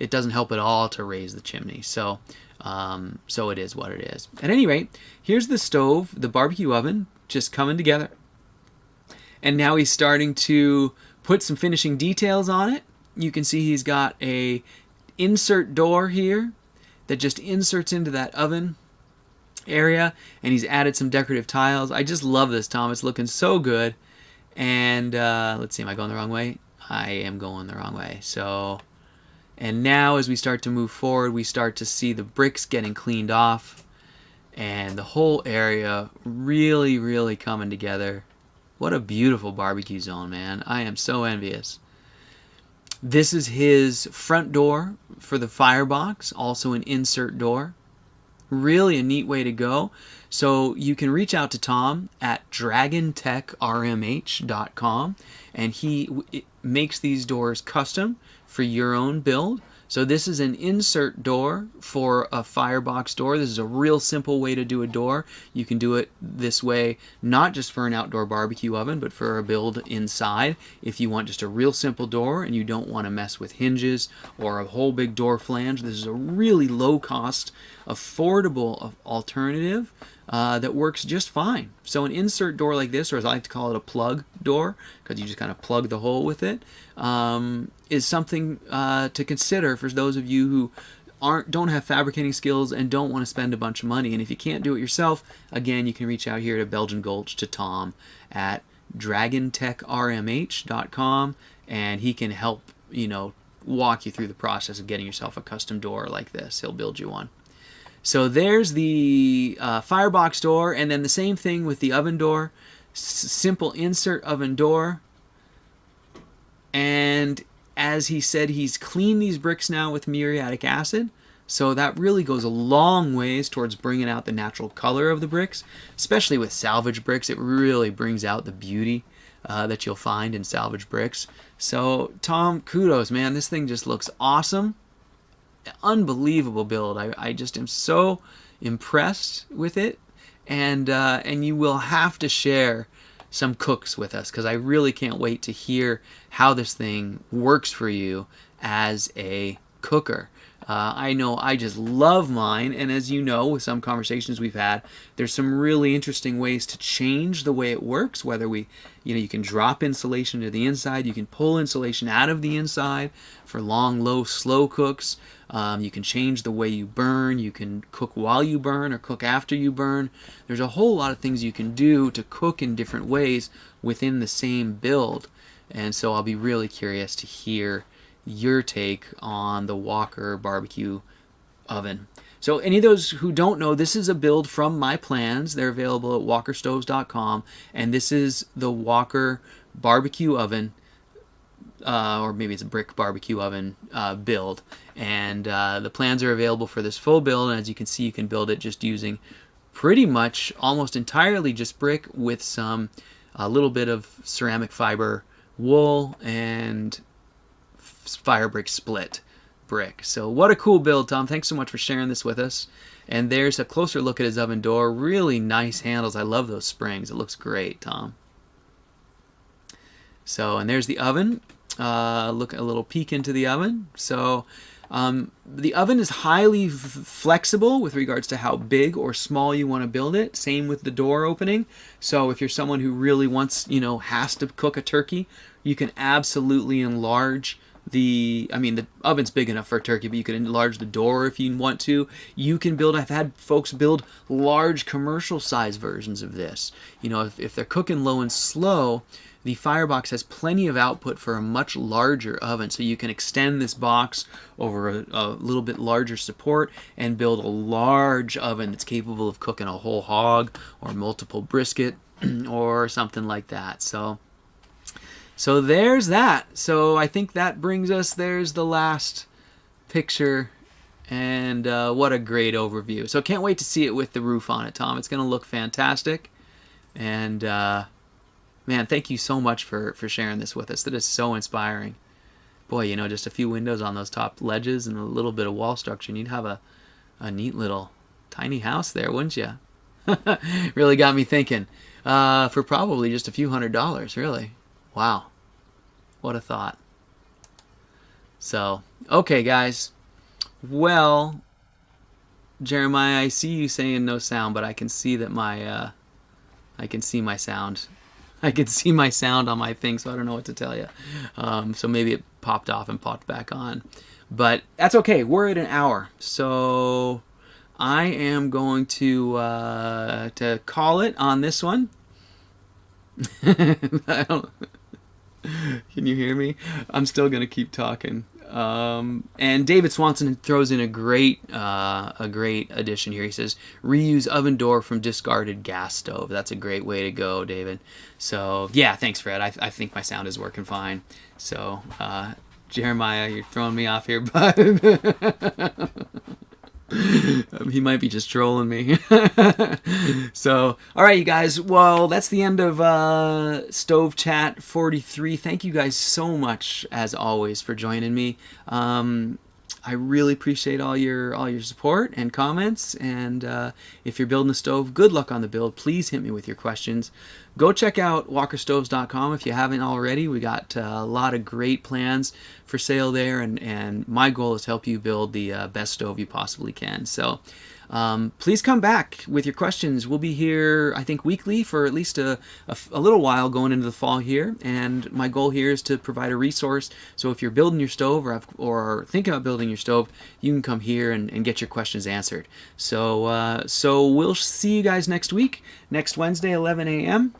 doesn't help at all to raise the chimney. So it is what it is. At any rate, here's the stove, the barbecue oven, just coming together. And now he's starting to put some finishing details on it. You can see he's got a insert door here that just inserts into that oven area, and he's added some decorative tiles. I just love this, Tom. It's looking so good. And let's see, am I going the wrong way? I am going the wrong way. So, and now as we start to move forward, we start to see the bricks getting cleaned off, and the whole area really, really coming together. What a beautiful barbecue zone, man. I am so envious. This is his front door for the firebox, also an insert door. Really a neat way to go. So you can reach out to Tom at dragontechrmh.com, and he makes these doors custom for your own build. So this is an insert door for a firebox door. This is a real simple way to do a door. You can do it this way, not just for an outdoor barbecue oven, but for a build inside. If you want just a real simple door and you don't want to mess with hinges or a whole big door flange, this is a really low cost, affordable alternative that works just fine. So an insert door like this, or as I like to call it, a plug door, because you just kind of plug the hole with it, is something to consider for those of you who don't have fabricating skills and don't want to spend a bunch of money. And if you can't do it yourself, again, you can reach out here to Belgian Gulch to Tom at dragontechrmh.com, and he can help walk you through the process of getting yourself a custom door like this. He'll build you one. So there's the firebox door, and then the same thing with the oven door. Simple insert oven door. And as he said, he's cleaned these bricks now with muriatic acid. So that really goes a long ways towards bringing out the natural color of the bricks. Especially with salvage bricks, it really brings out the beauty that you'll find in salvage bricks. So Tom, kudos, man. This thing just looks awesome. Unbelievable build. I just am so impressed with it, and you will have to share some cooks with us, because I really can't wait to hear how this thing works for you as a cooker. I know I just love mine, and as you know, with some conversations we've had, there's some really interesting ways to change the way it works, whether you can drop insulation to the inside, you can pull insulation out of the inside for long, low, slow cooks. You can change the way you burn, you can cook while you burn or cook after you burn. There's a whole lot of things you can do to cook in different ways within the same build, and so I'll be really curious to hear your take on the Walker barbecue oven. So any of those who don't know, this is a build from my plans. They're available at walkerstoves.com, and this is the Walker barbecue oven, or maybe it's a brick barbecue oven build, and the plans are available for this full build, and as you can see, you can build it just using pretty much almost entirely just brick with a little bit of ceramic fiber wool and fire brick split brick. So what a cool build, Tom. Thanks so much for sharing this with us. And there's a closer look at his oven door. Really nice handles. I love those springs. It looks great, Tom. So, and there's the oven. Look, a little peek into the oven. So the oven is highly flexible with regards to how big or small you want to build it. Same with the door opening. So if you're someone who really wants, has to cook a turkey, you can absolutely enlarge the oven's big enough for a turkey, but you can enlarge the door if you want to. You can build, I've had folks build large commercial size versions of this. If they're cooking low and slow, the firebox has plenty of output for a much larger oven, so you can extend this box over a little bit larger support and build a large oven that's capable of cooking a whole hog or multiple brisket or something like that. So there's that. So I think that brings us, there's the last picture, and what a great overview. So can't wait to see it with the roof on it, Tom. It's going to look fantastic. And man, thank you so much for sharing this with us. That is so inspiring. Boy, just a few windows on those top ledges and a little bit of wall structure, and you'd have a neat little tiny house there, wouldn't you? Really got me thinking. For probably just a few $100s, really. Wow. What a thought. So, okay, guys. Well, Jeremiah, I see you saying no sound, but I can see that I can see my sound. I can see my sound on my thing, so I don't know what to tell you. So maybe it popped off and popped back on. But that's okay. We're at an hour. So I am going to call it on this one. Can you hear me? I'm still going to keep talking. And David Swanson throws in a great addition here. He says, reuse oven door from discarded gas stove. That's a great way to go, David. So, yeah, thanks, Fred. I think my sound is working fine. So, Jeremiah, you're throwing me off here, but he might be just trolling me. So, all right, you guys. Well, that's the end of Stove Chat 43. Thank you guys so much, as always, for joining me. I really appreciate all your support and comments. And if you're building a stove, good luck on the build. Please hit me with your questions. Go check out walkerstoves.com if you haven't already. We got a lot of great plans for sale there, and my goal is to help you build the best stove you possibly can. So please come back with your questions. We'll be here, I think, weekly for at least a little while going into the fall here. And my goal here is to provide a resource. So if you're building your stove or thinking about building your stove, you can come here and get your questions answered. So we'll see you guys next week, next Wednesday, 11 a.m.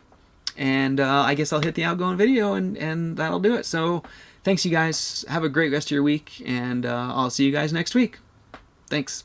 And I guess I'll hit the outgoing video, and that'll do it. So thanks, you guys. Have a great rest of your week, and I'll see you guys next week. Thanks.